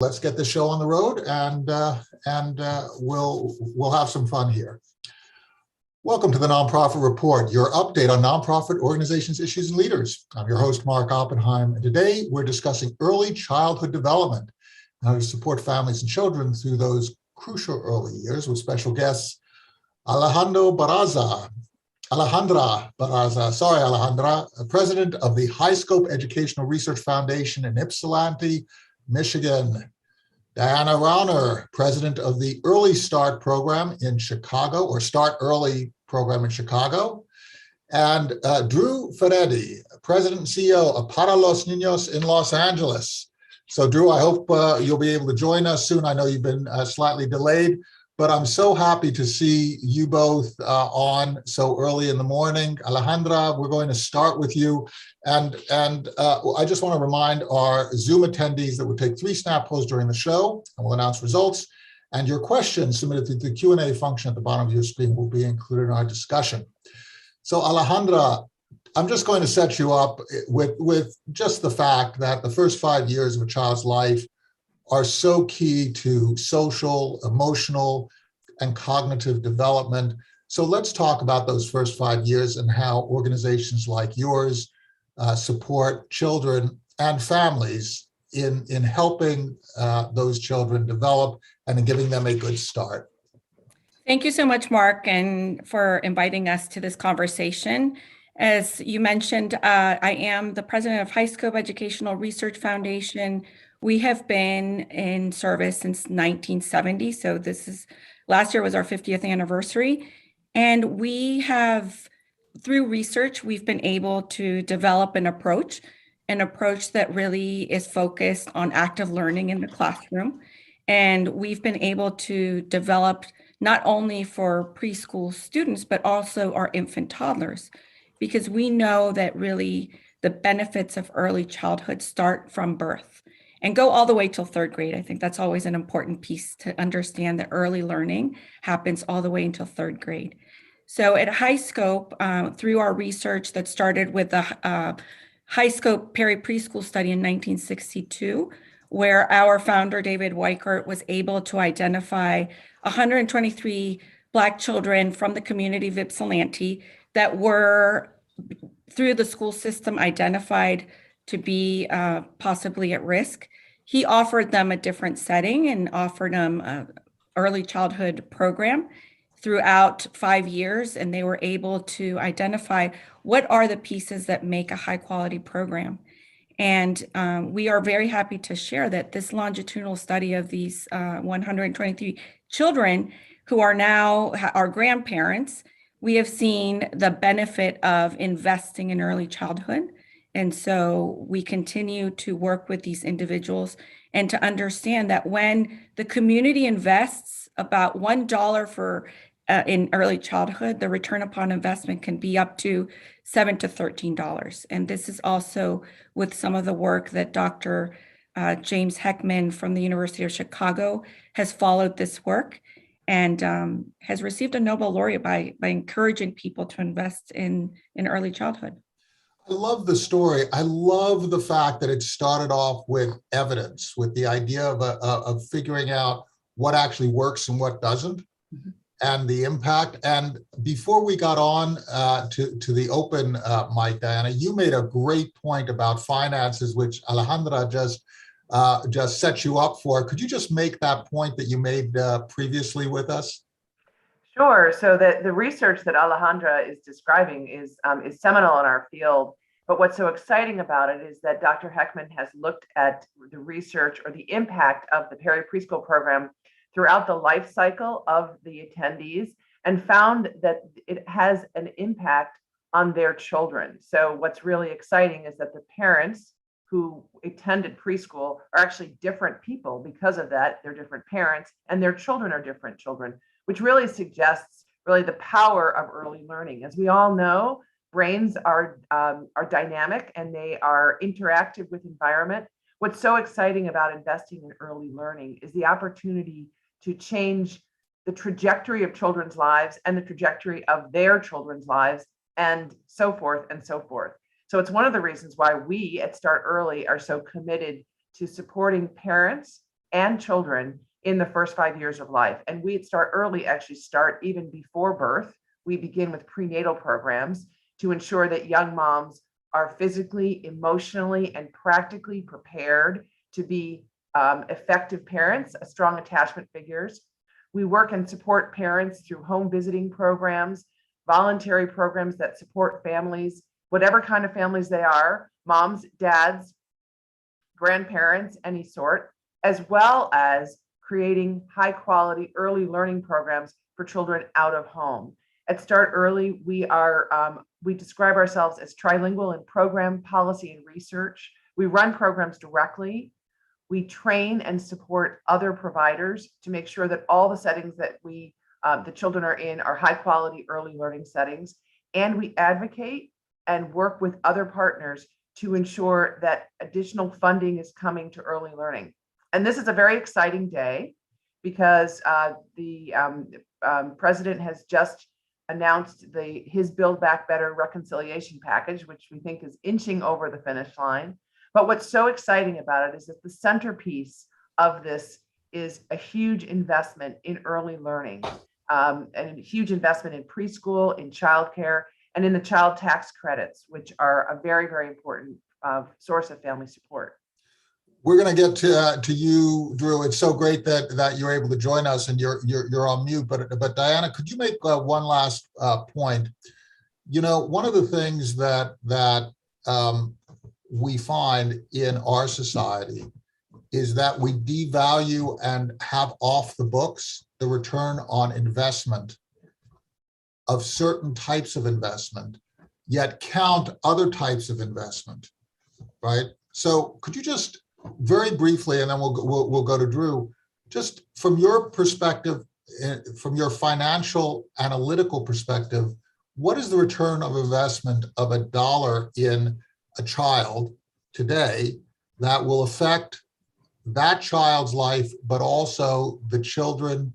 Let's get the show on the road, and we'll have some fun here. Welcome to the Nonprofit Report, your update on nonprofit organizations, issues, and leaders. I'm your host, Mark Oppenheim, and today we're discussing early childhood development, how to support families and children through those crucial early years with special guests, Alejandra Barraza, president of the HighScope Educational Research Foundation in Ypsilanti, Michigan. Diana Rauner, president of the Early Start program in Chicago, or Start Early program in Chicago. And Drew Furedi, president and CEO of Para los Niños in Los Angeles. So Drew, I hope you'll be able to join us soon. I know you've been slightly delayed, but I'm so happy to see you both on so early in the morning. Alejandra, we're going to start with you. And I just want to remind our Zoom attendees that we'll take 3 snap polls during the show, and we'll announce results. And your questions submitted through the Q&A function at the bottom of your screen will be included in our discussion. So Alejandra, I'm just going to set you up with just the fact that the first 5 years of a child's life are so key to social, emotional, and cognitive development. So let's talk about those first 5 years and how organizations like yours support children and families in helping those children develop and in giving them a good start. Thank you so much, Mark, and for inviting us to this conversation. As you mentioned, I am the president of HighScope Educational Research Foundation. We have been in service since 1970, so last year was our 50th anniversary. And we have, through research, we've been able to develop an approach that really is focused on active learning in the classroom. And we've been able to develop not only for preschool students, but also our infant toddlers, because we know that really the benefits of early childhood start from birth and go all the way till 3rd grade. I think that's always an important piece to understand that early learning happens all the way until 3rd grade. So at HighScope, through our research that started with the HighScope Peri-Preschool study in 1962, where our founder, David Weichert, was able to identify 123 Black children from the community of Ypsilanti that were, through the school system, identified to be possibly at risk. He offered them a different setting and offered them an early childhood program throughout 5 years, and they were able to identify what are the pieces that make a high quality program. And we are very happy to share that this longitudinal study of these 123 children who are now our grandparents, we have seen the benefit of investing in early childhood. And so we continue to work with these individuals and to understand that when the community invests about $1 in early childhood, the return upon investment can be up to $7 to $13. And this is also with some of the work that Dr. James Heckman from the University of Chicago has followed this work and has received a Nobel laureate by encouraging people to invest in early childhood. I love the story. I love the fact that it started off with evidence, with the idea of figuring out what actually works and what doesn't, mm-hmm. and the impact. And before we got on to the open mic, Diana, you made a great point about finances, which Alejandra just set you up for. Could you just make that point that you made previously with us? Sure. So the research that Alejandra is describing is seminal in our field. But what's so exciting about it is that Dr. Heckman has looked at the research or the impact of the Peri-Preschool program throughout the life cycle of the attendees and found that it has an impact on their children. So what's really exciting is that the parents who attended preschool are actually different people because of that. They're different parents and their children are different children, which really suggests really the power of early learning. As we all know, brains are dynamic and they are interactive with environment. What's so exciting about investing in early learning is the opportunity to change the trajectory of children's lives and the trajectory of their children's lives and so forth and so forth. So it's one of the reasons why we at Start Early are so committed to supporting parents and children in the first 5 years of life. And we start early, actually start even before birth. We begin with prenatal programs to ensure that young moms are physically, emotionally, and practically prepared to be effective parents, strong attachment figures. We work and support parents through home visiting programs, voluntary programs that support families, whatever kind of families they are, moms, dads, grandparents, any sort, as well as creating high quality early learning programs for children out of home. At Start Early, we describe ourselves as trilingual in program, policy, and research. We run programs directly. We train and support other providers to make sure that all the settings that the children are in are high quality early learning settings. And we advocate and work with other partners to ensure that additional funding is coming to early learning. And this is a very exciting day because the president has just announced his Build Back Better reconciliation package, which we think is inching over the finish line. But what's so exciting about it is that the centerpiece of this is a huge investment in early learning, and a huge investment in preschool, in childcare, and in the child tax credits, which are a very, very important source of family support. We're going to get to you, Drew. It's so great that you're able to join us and you're on mute. But Diana, could you make one last point? You know, one of the things that we find in our society is that we devalue and have off the books the return on investment of certain types of investment, yet count other types of investment, right? So could you just very briefly, and then we'll go to Drew, just from your perspective, from your financial analytical perspective, what is the return of investment of $1 in a child today that will affect that child's life, but also the children,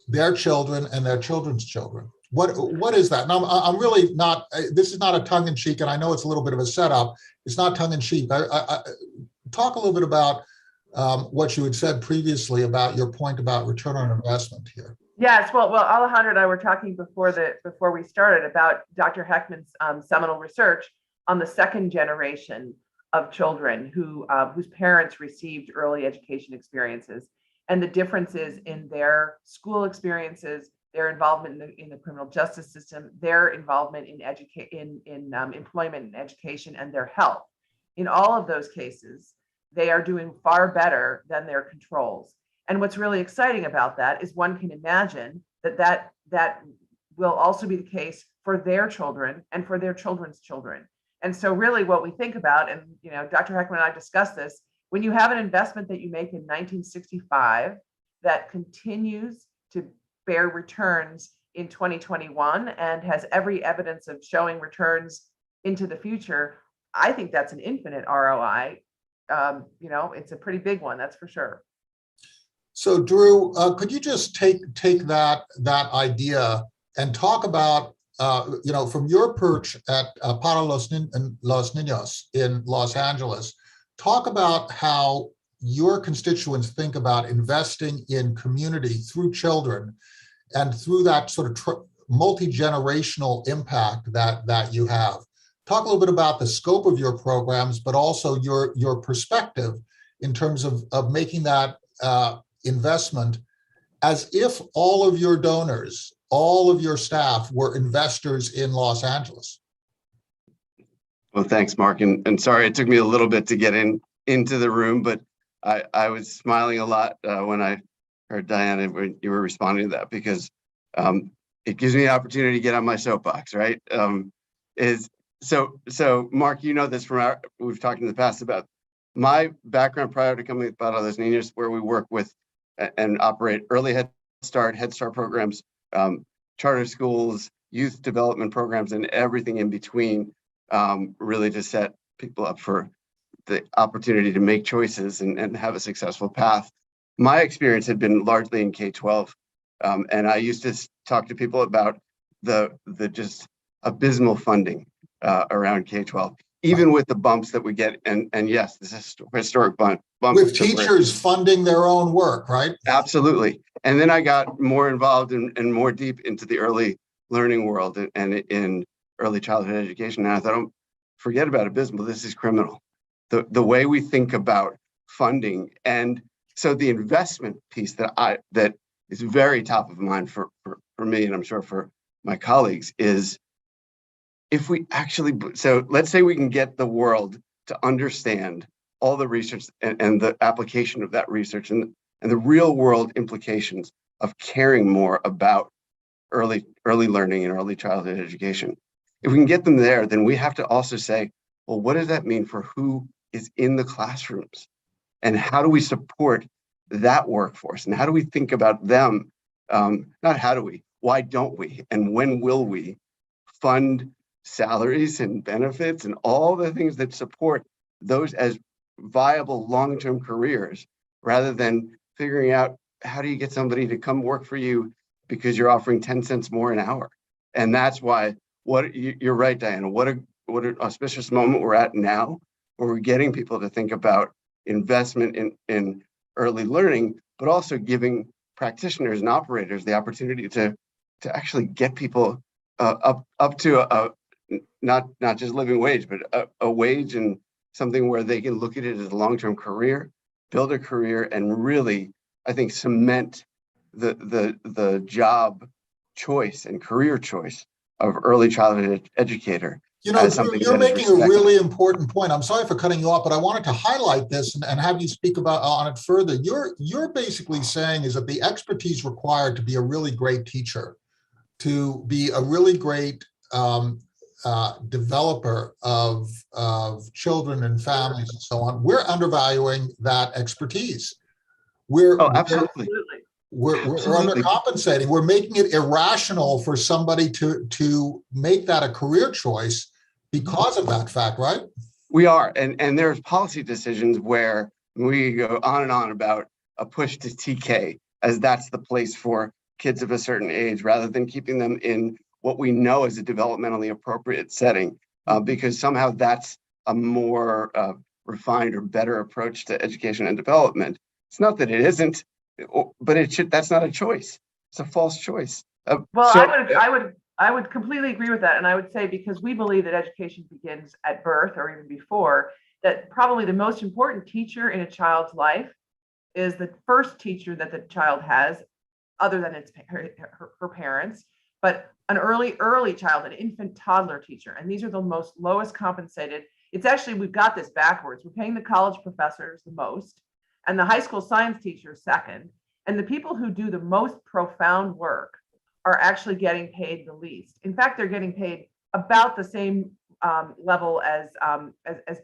their children, and their children's children? What is that? Now, I'm really not, this is not a tongue-in-cheek, and I know it's a little bit of a setup. It's not tongue-in-cheek. Talk a little bit about what you had said previously about your point about return on investment here. Yes, well, Alejandra and I were talking before we started about Dr. Heckman's seminal research on the second generation of children whose parents received early education experiences, and the differences in their school experiences, their involvement in the criminal justice system, their involvement in employment and education, and their health. In all of those cases, they are doing far better than their controls. And what's really exciting about that is one can imagine that will also be the case for their children and for their children's children. And so really what we think about, and Dr. Heckman and I discussed this, when you have an investment that you make in 1965 that continues to bear returns in 2021 and has every evidence of showing returns into the future, I think that's an infinite ROI. It's a pretty big one, that's for sure. So Drew, could you just take that idea and talk about, from your perch at Para los Niños in Los Angeles, talk about how your constituents think about investing in community through children and through that sort of multi-generational impact that you have. Talk a little bit about the scope of your programs, but also your perspective in terms of making that investment as if all of your donors, all of your staff were investors in Los Angeles. Well, thanks, Mark. And sorry, it took me a little bit to get into the room, but I was smiling a lot when I heard Diana, when you were responding to that, because it gives me the opportunity to get on my soapbox, right? So Mark, you know this from we've talked in the past about my background prior to coming about Para los Niños, where we work with and operate early Head Start programs, charter schools, youth development programs, and everything in between, really to set people up for the opportunity to make choices and have a successful path. My experience had been largely in K-12, and I used to talk to people about the just abysmal funding around K-12. even with the bumps that we get, and yes, this is historic bump. With teachers funding their own work, right? Absolutely. And then I got more involved and more deep into the early learning world and in early childhood education. And I thought, oh, forget about abysmal. This is criminal. The way we think about funding, and so the investment piece that is very top of mind for me, and I'm sure for my colleagues, is if we actually, so let's say we can get the world to understand all the research and the application of that research and the real world implications of caring more about early learning and early childhood education. If we can get them there, then we have to also say, well, what does that mean for who is in the classrooms? And how do we support that workforce? And how do we think about them? Not how do we, why don't we? And when will we fund salaries and benefits and all the things that support those as viable long-term careers, rather than figuring out how do you get somebody to come work for you because you're offering 10 cents more an hour. And that's why you're right, Diana, what an auspicious moment we're at now, where we're getting people to think about investment in early learning, but also giving practitioners and operators the opportunity to actually get people up to a not just living wage, but a wage and something where they can look at it as a long-term career, build a career, and really, I think, cement the job choice and career choice of early childhood educator. You know, Drew, you're making a really important point. I'm sorry for cutting you off, but I wanted to highlight this and have you speak on it further. You're basically saying is that the expertise required to be a really great teacher, to be a really great developer of children and families and so on, we're undervaluing that expertise. Absolutely. We're undercompensating. We're making it irrational for somebody to make that a career choice because of that fact, right? We are, and there's policy decisions where we go on and on about a push to TK, as that's the place for kids of a certain age, rather than keeping them in what we know is a developmentally appropriate setting, because somehow that's a more refined or better approach to education and development. It's not that it isn't, but it should. That's not a choice. It's a false choice. I would completely agree with that, and I would say, because we believe that education begins at birth or even before, that probably the most important teacher in a child's life is the first teacher that the child has, other than her parents, but an early child, an infant toddler teacher, and these are the most lowest compensated. It's actually, we've got this backwards. We're paying the college professors the most, and the high school science teachers second, and the people who do the most profound work are actually getting paid the least. In fact, they're getting paid about the same level as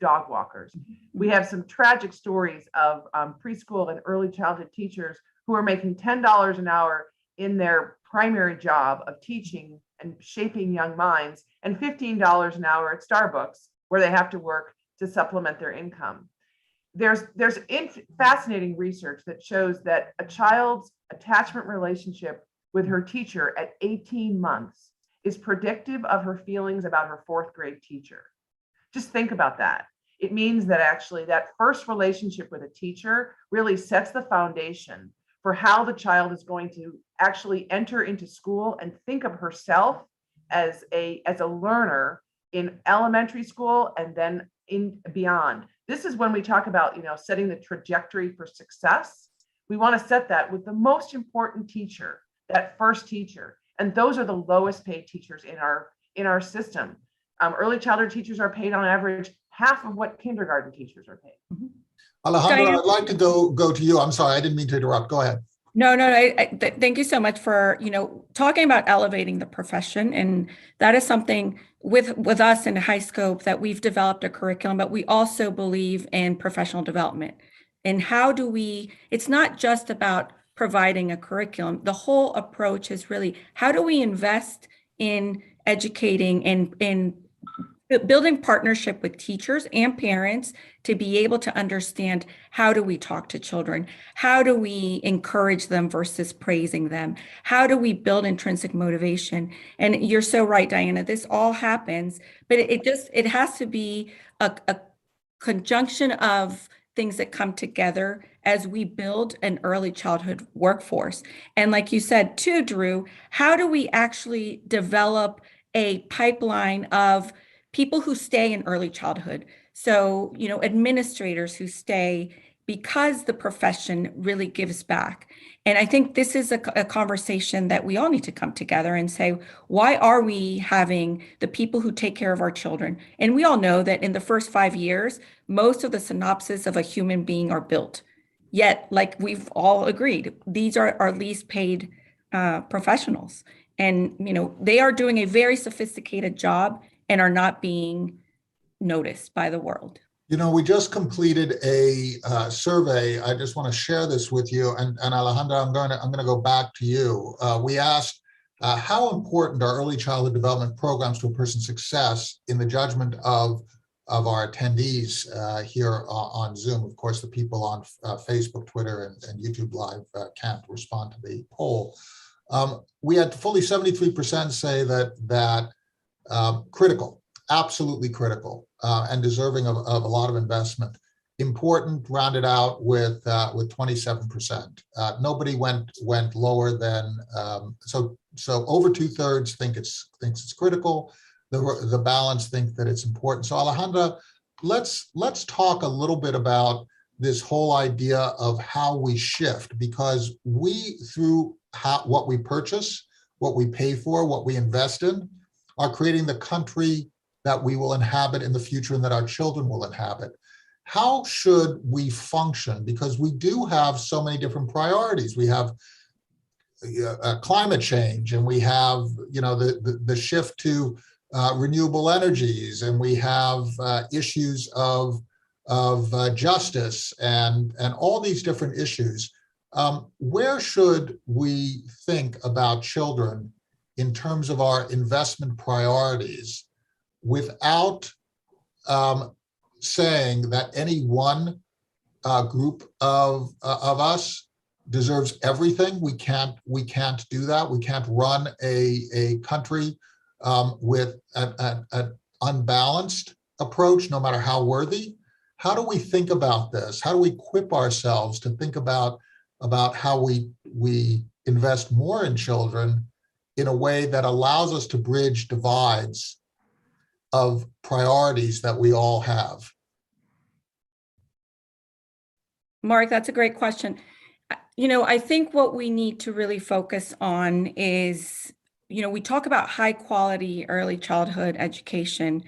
dog walkers. We have some tragic stories of preschool and early childhood teachers who are making $10 an hour in their primary job of teaching and shaping young minds, and $15 an hour at Starbucks, where they have to work to supplement their income. There's fascinating research that shows that a child's attachment relationship with her teacher at 18 months is predictive of her feelings about her fourth grade teacher. Just think about that. It means that actually that first relationship with a teacher really sets the foundation for how the child is going to actually enter into school and think of herself as a learner in elementary school and then in beyond. This is when we talk about, setting the trajectory for success. We want to set that with the most important teacher, that first teacher. And those are the lowest paid teachers in our system. Early childhood teachers are paid on average half of what kindergarten teachers are paid. Alejandra, I'd like to go to you. I'm sorry, I didn't mean to interrupt. Go ahead. No. Thank you so much for, talking about elevating the profession. And that is something with us in HighScope that we've developed a curriculum, but we also believe in professional development. And it's not just about providing a curriculum. The whole approach is really, how do we invest in educating and in building partnership with teachers and parents to be able to understand, how do we talk to children? How do we encourage them versus praising them? How do we build intrinsic motivation? And you're so right, Diana, this all happens, but it has to be a conjunction of things that come together as we build an early childhood workforce. And like you said too, Drew, how do we actually develop a pipeline of people who stay in early childhood? So, administrators who stay because the profession really gives back. And I think this is a conversation that we all need to come together and say, why are we having the people who take care of our children? And we all know that in the first 5 years, most of the synopsis of a human being are built. Yet, like we've all agreed, these are our least paid professionals. And, they are doing a very sophisticated job and are not being noticed by the world. We just completed a survey. I just want to share this with you. And Alejandra, I'm going to go back to you. We asked how important are early childhood development programs to a person's success in the judgment of our attendees here on Zoom. Of course, the people on Facebook, Twitter, and YouTube Live can't respond to the poll. We had fully 73% say that critical, absolutely critical, and deserving of a lot of investment. Important, rounded out with 27%. Nobody went lower than so over 2/3 thinks it's critical. The balance think that it's important. So Alejandra, let's talk a little bit about this whole idea of how we shift, because we, through what we purchase, what we pay for, what we invest in, are creating the country that we will inhabit in the future and that our children will inhabit. How should we function? Because we do have so many different priorities. We have climate change, and we have the shift to renewable energies, and we have issues of justice and all these different issues. Where should we think about children in terms of our investment priorities, without saying that any one group of us deserves everything? We can't do that. We can't run a country with an unbalanced approach, no matter how worthy. How do we think about this? How do we equip ourselves to think about how we invest more in children in a way that allows us to bridge divides of priorities that we all have? Mark, that's a great question. I think what we need to really focus on is, we talk about high quality early childhood education.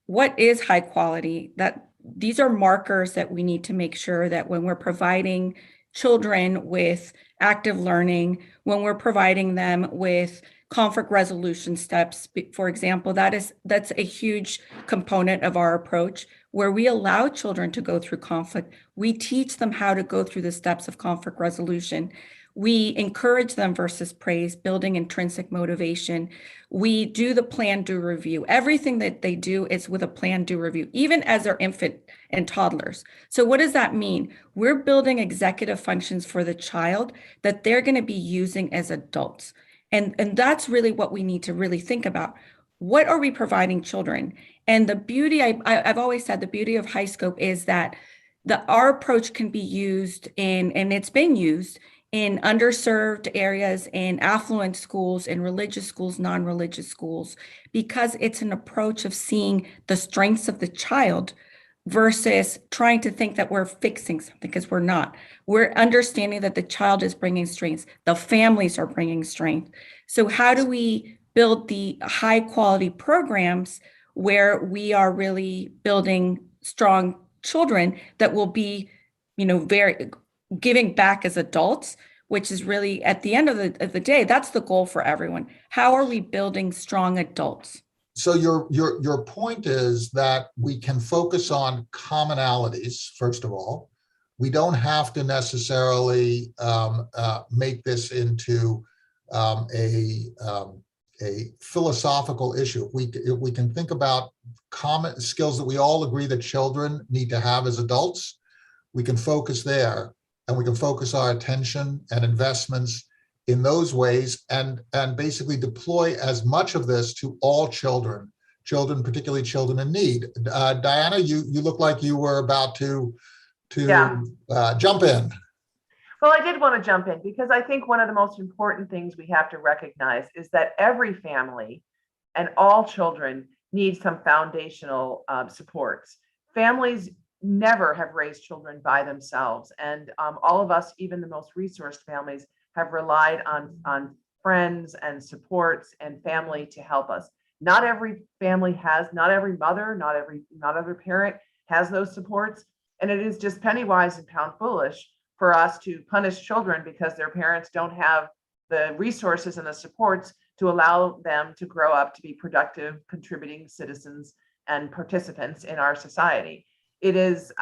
What is high quality? These are markers that we need to make sure that when we're providing children with active learning, when we're providing them with conflict resolution steps, for example, that's a huge component of our approach, where we allow children to go through conflict. We teach them how to go through the steps of conflict resolution. We encourage them versus praise, building intrinsic motivation. We do the plan, do, review. Everything that they do is with a plan, do, review, even as they're infant and toddlers. So what does that mean? We're building executive functions for the child that they're going to be using as adults. And that's really what we need to really think about. What are we providing children? And the beauty, I've always said, the beauty of HighScope is that our approach can be used and it's been used in underserved areas, in affluent schools, in religious schools, non-religious schools, because it's an approach of seeing the strengths of the child versus trying to think that we're fixing something, because we're not. We're understanding that the child is bringing strengths, the families are bringing strength. So how do we build the high quality programs where we are really building strong children that will be, very giving back as adults, which is really, at the end of the day, that's the goal for everyone. How are we building strong adults? So your point is that we can focus on commonalities, first of all. We don't have to necessarily make this into a a philosophical issue. If we can think about common skills that we all agree that children need to have as adults, we can focus there, and we can focus our attention and investments in those ways, and basically deploy as much of this to all children, particularly children in need. Diana, you look like you were about to jump in. Well, I did want to jump in because I think one of the most important things we have to recognize is that every family and all children need some foundational supports. Families never have raised children by themselves. And all of us, even the most resourced families, have relied on friends and supports and family to help us. Not every family has, not every mother, not every parent has those supports. And it is just penny wise and pound foolish for us to punish children because their parents don't have the resources and the supports to allow them to grow up to be productive, contributing citizens and participants in our society. It is,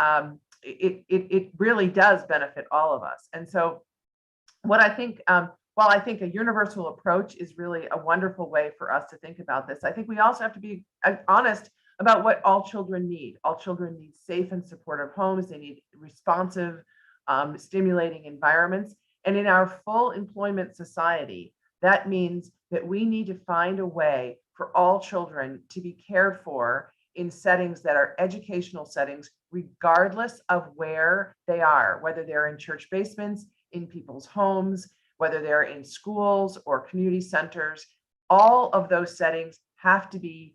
it really does benefit all of us. And so what I think, while I think a universal approach is really a wonderful way for us to think about this, I think we also have to be honest about what all children need. All children need safe and supportive homes. They need responsive, stimulating environments. And in our full employment society, that means that we need to find a way for all children to be cared for in settings that are educational settings, regardless of where they are, whether they're in church basements, in people's homes, whether they're in schools or community centers. All of those settings have to be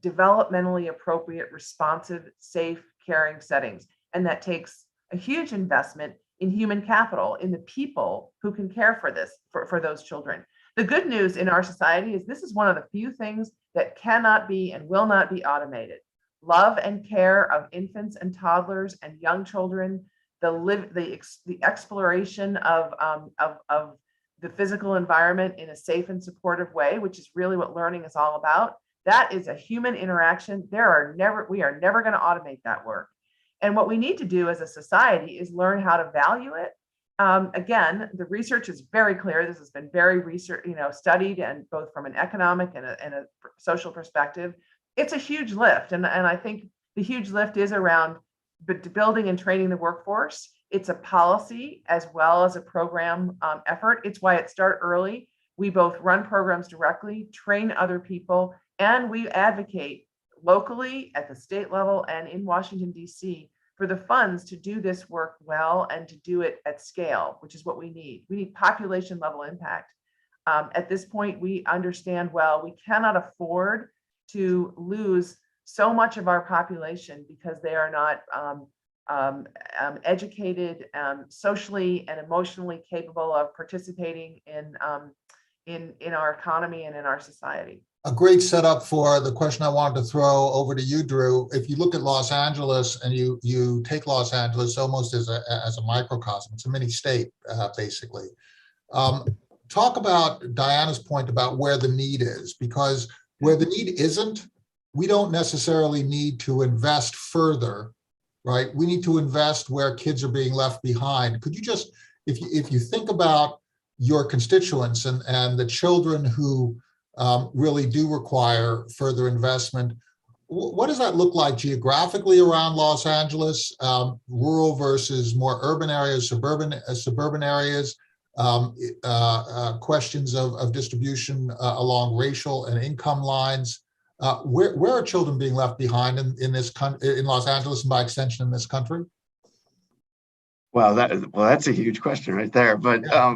developmentally appropriate, responsive, safe, caring settings. And that takes a huge investment in human capital, in the people who can care for this, for those children. The good news in our society is this is one of the few things that cannot be and will not be automated. Love and care of infants and toddlers and young children, the exploration of the physical environment in a safe and supportive way, which is really what learning is all about. That is a human interaction. We are never going to automate that work. And what we need to do as a society is learn how to value it. Again, the research is very clear. This has been very studied, and both from an economic and a social perspective. It's a huge lift, and I think the huge lift is around building and training the workforce. It's a policy as well as a program effort. It's why it starts early. We both run programs directly, train other people, and we advocate locally at the state level and in Washington, D.C. for the funds to do this work well and to do it at scale, which is what we need. We need population level impact. At this point, we understand well, we cannot afford to lose so much of our population because they are not educated, socially and emotionally capable of participating in our economy and in our society. A great setup for the question I wanted to throw over to you, Drew. If you look at Los Angeles and you take Los Angeles almost as a microcosm, it's a mini state, basically. Talk about Diana's point about where the need is, because where the need isn't, we don't necessarily need to invest further, right? We need to invest where kids are being left behind. Could you just, if you think about your constituents and the children who really do require further investment, what does that look like geographically around Los Angeles, rural versus more urban areas, suburban areas, questions of distribution along racial and income lines? Where are children being left behind in Los Angeles and by extension in this country? Well, that's a huge question right there. But yeah.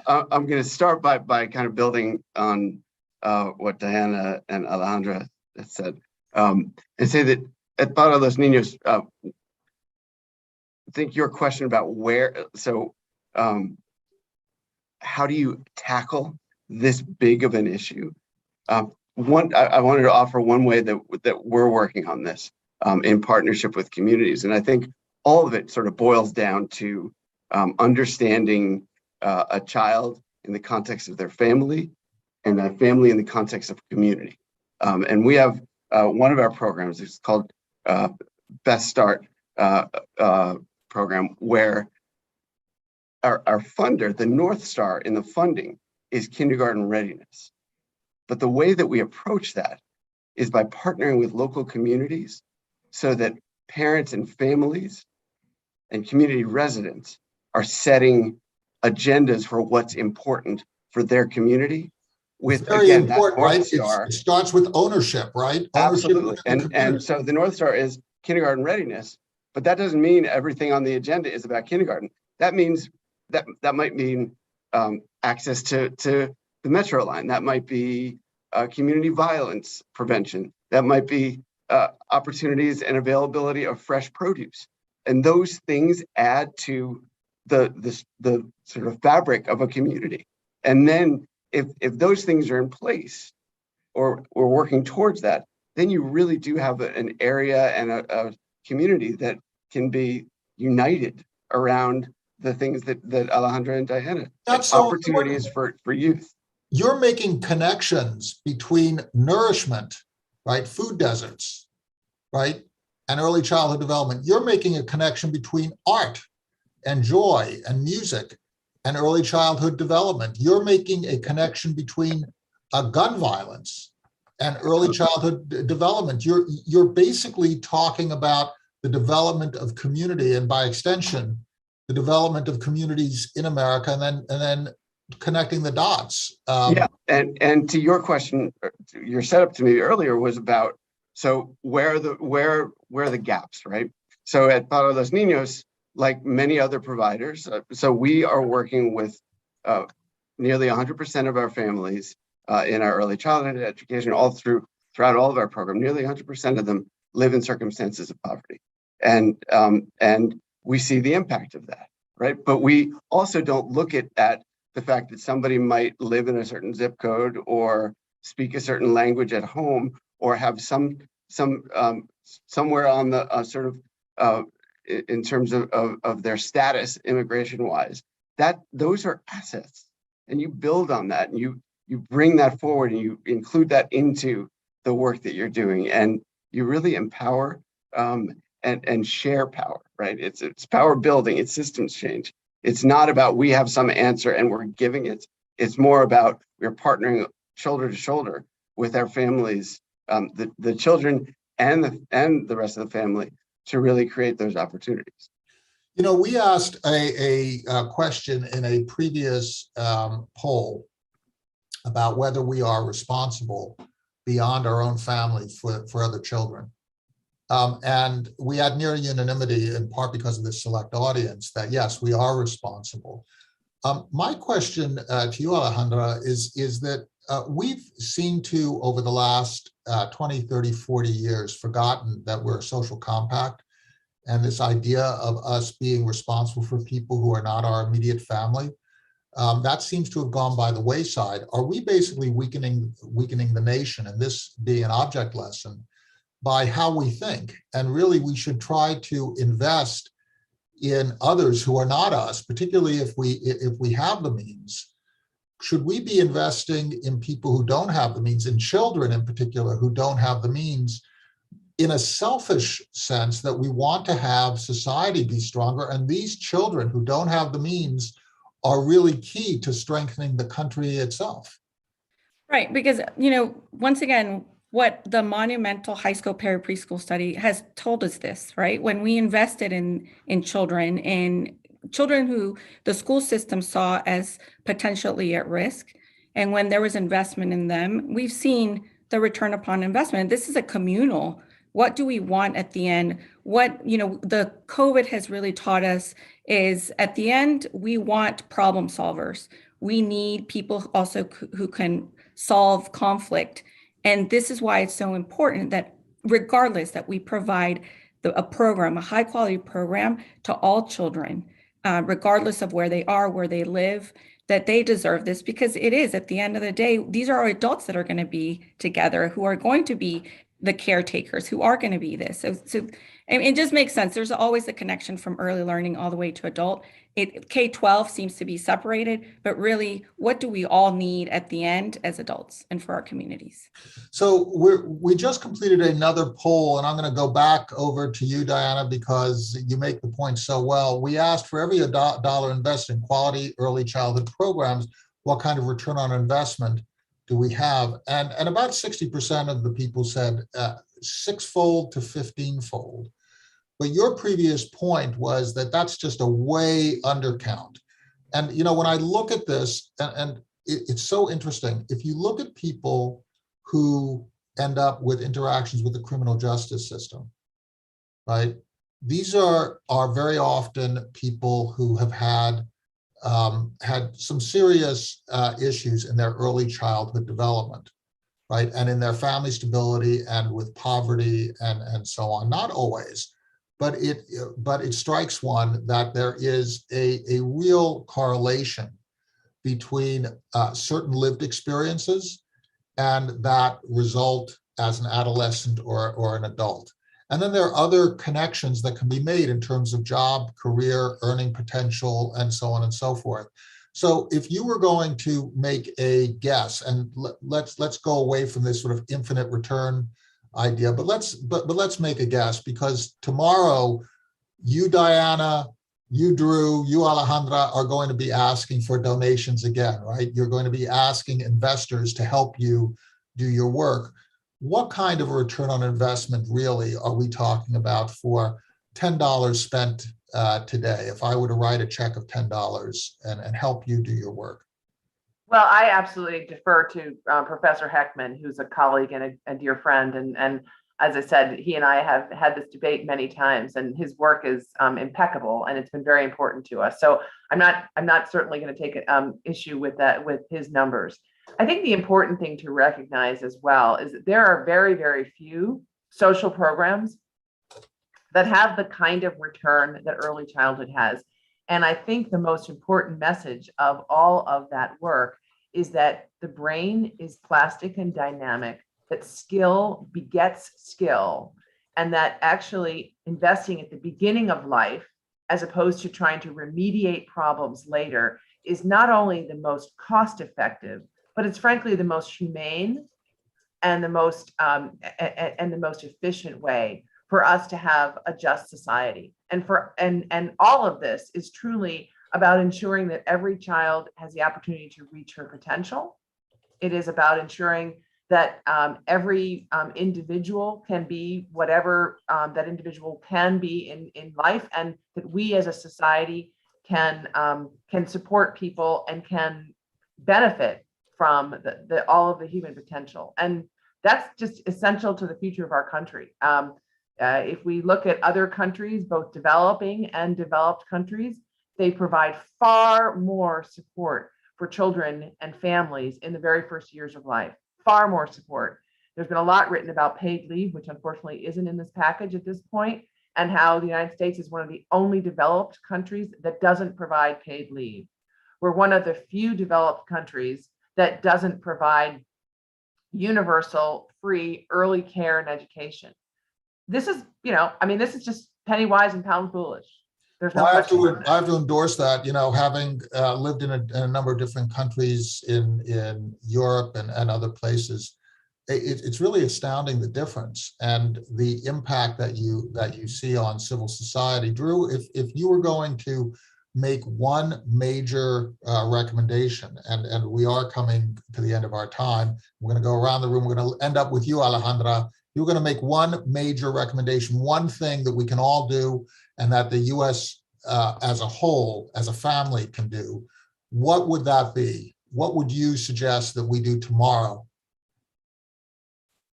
I'm going to start by kind of building on what Diana and Alejandra said, and say that at Para los Niños, I think your question about where, so how do you tackle this big of an issue? I wanted to offer one way that we're working on this in partnership with communities. And I think all of it sort of boils down to understanding a child in the context of their family and that family in the context of community. And we have one of our programs, it's called Best Start program, where our funder, the North Star in the funding, is kindergarten readiness. But the way that we approach that is by partnering with local communities so that parents and families and community residents are setting agendas for what's important for their community. With, Very again, important, that North right? Star. It starts with ownership, right? Ownership Absolutely. within the And community. so the North Star is kindergarten readiness, but that doesn't mean everything on the agenda is about kindergarten. That means that might mean access to the metro line. That might be community violence prevention. That might be opportunities and availability of fresh produce. And those things add to the sort of fabric of a community. And then if those things are in place, or we're working towards that, then you really do have an area and a community that can be united around the things that Alejandra and Diana, That's so opportunities important. for youth. You're making connections between nourishment, right? Food deserts, right? And early childhood development. You're making a connection between art and joy and music and early childhood development. You're making a connection between gun violence and early childhood development. You're basically talking about the development of community, and by extension, the development of communities in America, and then connecting the dots. Yeah, and to your question, your setup to me earlier was about, so where are the gaps, right? So at Para los Niños, like many other providers, so we are working with nearly 100% of our families in our early childhood education, throughout all of our program. Nearly 100% of them live in circumstances of poverty, and we see the impact of that, right? But we also don't look at the fact that somebody might live in a certain zip code or speak a certain language at home, or have somewhere on the sort of in terms of their status immigration wise, that those are assets, and you build on that, and you bring that forward, and you include that into the work that you're doing, and you really empower and share power, right? It's power building, it's systems change. It's not about we have some answer and we're giving it. It's more about we're partnering shoulder to shoulder with our families, the children and the rest of the family, to really create those opportunities. You know, we asked a question in a previous poll about whether we are responsible beyond our own family for other children. And we had near unanimity, in part because of this select audience, that yes, we are responsible. My question to you, Alejandra, is that we've seemed to, over the last 20, 30, 40 years, forgotten that we're a social compact. And this idea of us being responsible for people who are not our immediate family, that seems to have gone by the wayside. Are we basically weakening the nation, and this being an object lesson, by how we think? And really, we should try to invest in others who are not us, particularly if we have the means. Should we be investing in people who don't have the means, in children in particular who don't have the means, in a selfish sense that we want to have society be stronger? And these children who don't have the means are really key to strengthening the country itself. Right, because, once again, what the monumental HighScope preschool study has told us this, right? When we invested in children who the school system saw as potentially at risk, and when there was investment in them, we've seen the return upon investment. This is a communal. What do we want at the end? What, the COVID has really taught us is, at the end, we want problem solvers. We need people also who can solve conflict. And this is why it's so important that regardless, that we provide a program, a high quality program to all children, regardless of where they are, where they live, that they deserve this, because it is, at the end of the day, these are our adults that are going to be together, who are going to be the caretakers, who are going to be this. So it just makes sense. There's always a connection from early learning all the way to adult. K-12 seems to be separated, but really, what do we all need at the end as adults and for our communities? So we just completed another poll, and I'm going to go back over to you, Diana, because you make the point so well. We asked, for every dollar invested in quality early childhood programs, what kind of return on investment do we have? And about 60% of the people said 6-fold to 15-fold. But your previous point was that that's just a way undercount. And, you know, when I look at this, and it's so interesting, if you look at people who end up with interactions with the criminal justice system, right? These are very often people who have had some serious issues in their early childhood development, right? And in their family stability and with poverty and so on. Not always, but it strikes one that there is a real correlation between certain lived experiences and that result as an adolescent or an adult. And then there are other connections that can be made in terms of job, career, earning potential, and so on and so forth. So if you were going to make a guess, and let's go away from this sort of infinite return idea, but let's make a guess, because tomorrow you, Diana, you, Drew, you, Alejandra, are going to be asking for donations again, right? You're going to be asking investors to help you do your work. What kind of a return on investment really are we talking about for $10 spent today, if I were to write a check of $10 and help you do your work? Well, I absolutely defer to Professor Heckman, who's a colleague and a dear friend. And as I said, he and I have had this debate many times, and his work is impeccable, and it's been very important to us. So I'm not certainly going to take issue with that, with his numbers. I think the important thing to recognize as well is that there are very, very few social programs that have the kind of return that early childhood has. And I think the most important message of all of that work is that the brain is plastic and dynamic, that skill begets skill, and that actually investing at the beginning of life, as opposed to trying to remediate problems later, is not only the most cost-effective, but it's frankly the most humane and the most efficient way for us to have a just society. And all of this is truly about ensuring that every child has the opportunity to reach her potential. It is about ensuring that every individual can be whatever that individual can be in life, and that we as a society can support people and can benefit from all of the human potential. And that's just essential to the future of our country. If we look at other countries, both developing and developed countries, they provide far more support for children and families in the very first years of life, far more support. There's been a lot written about paid leave, which unfortunately isn't in this package at this point, and how the United States is one of the only developed countries that doesn't provide paid leave. We're one of the few developed countries that doesn't provide universal, free early care and education. This is, this is just penny wise and pound foolish. There's no I have to endorse that, having lived in a number of different countries in Europe and other places. It's really astounding, the difference and the impact that you see on civil society. Drew, if you were going to make one major recommendation, and we are coming to the end of our time, we're going to go around the room. We're going to end up with you, Alejandra. You're going to make one major recommendation, one thing that we can all do and that the U.S. As a whole, as a family, can do. What would that be? What would you suggest that we do tomorrow? All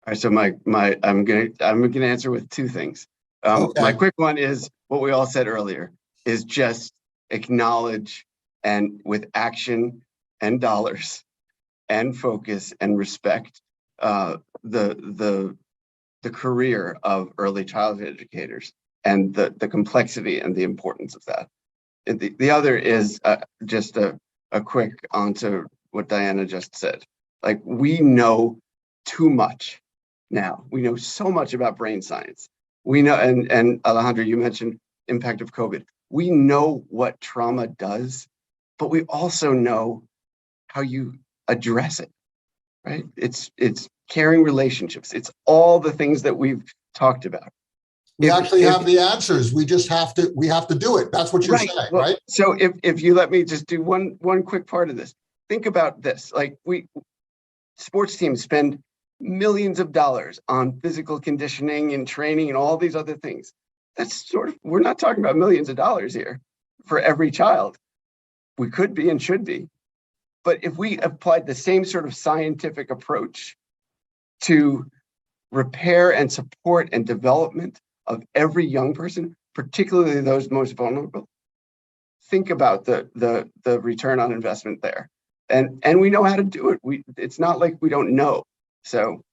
right, so I'm gonna answer with two things. Okay. My quick one is what we all said earlier, is just acknowledge, and with action and dollars and focus and respect, the career of early childhood educators and the complexity and the importance of that. And the other is just a quick onto what Diana just said. Like, we know too much now. We know so much about brain science. We know, and Alejandra, you mentioned impact of COVID. We know what trauma does, but we also know how you address it, right? It's caring relationships. It's all the things that we've talked about. We actually have the answers. We just have to do it. That's what you're saying, right? So if you let me just do one quick part of this, think about this. Like, sports teams spend millions of dollars on physical conditioning and training and all these other things. That's we're not talking about millions of dollars here for every child. We could be and should be. But if we applied the same sort of scientific approach to repair and support and development of every young person, particularly those most vulnerable, think about the return on investment there. And we know how to do it. It's not like we don't know. So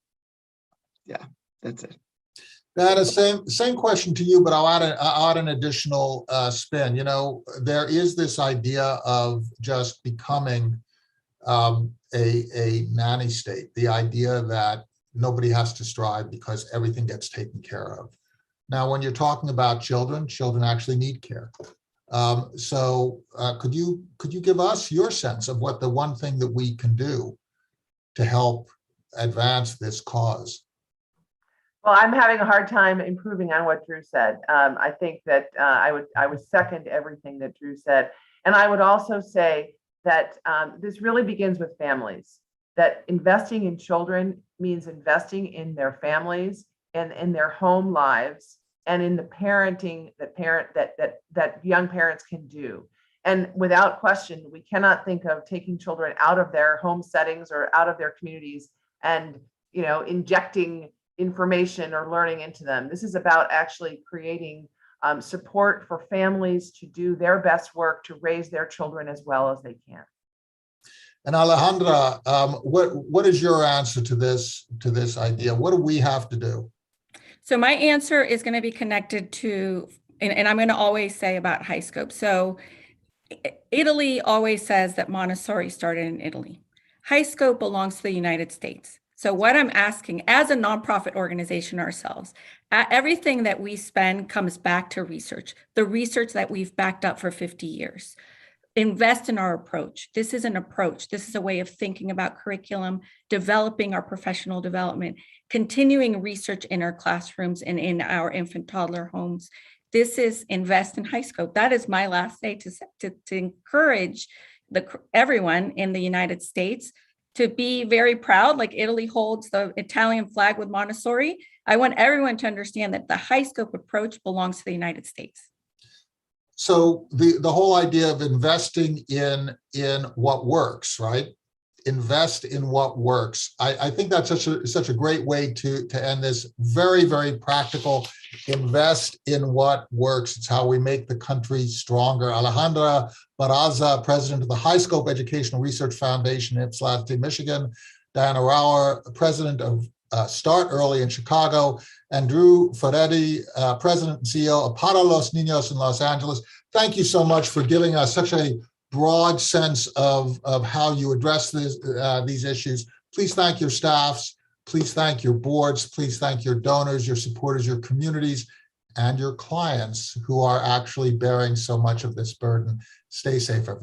yeah, that's it. Dana, same question to you, but I'll add an additional spin. There is this idea of just becoming a nanny state, the idea that nobody has to strive because everything gets taken care of. Now, when you're talking about children actually need care. So could you give us your sense of what the one thing that we can do to help advance this cause? Well, I'm having a hard time improving on what Drew said. I think that I would second everything that Drew said. And I would also say that this really begins with families, that investing in children means investing in their families and in their home lives and in the parenting that young parents can do. And without question, we cannot think of taking children out of their home settings or out of their communities and, injecting information or learning into them. This is about actually creating support for families to do their best work to raise their children as well as they can. And Alejandra, what is your answer to this idea? What do we have to do? So my answer is going to be connected to, and I'm going to always say about HighScope. So Italy always says that Montessori started in Italy. HighScope belongs to the United States. So what I'm asking, as a nonprofit organization ourselves, everything that we spend comes back to research, the research that we've backed up for 50 years. Invest in our approach. This is an approach. This is a way of thinking about curriculum, developing our professional development, continuing research in our classrooms and in our infant toddler homes. This is invest in HighScope. That is my last day to encourage everyone in the United States to be very proud, like Italy holds the Italian flag with Montessori. I want everyone to understand that the HighScope approach belongs to the United States. So the whole idea of investing in what works, right? Invest in what works. I think that's such a great way to end this. Very, very practical. Invest in what works. It's how we make the country stronger. Alejandra Barraza, president of the HighScope Educational Research Foundation in Ypsilanti, Michigan. Diana Rauner, president of Start Early in Chicago, and Drew Furedi, president and CEO of Para los Niños in Los Angeles. Thank you so much for giving us such a broad sense of how you address these issues. Please thank your staffs. Please thank your boards. Please thank your donors, your supporters, your communities, and your clients who are actually bearing so much of this burden. Stay safe, everyone.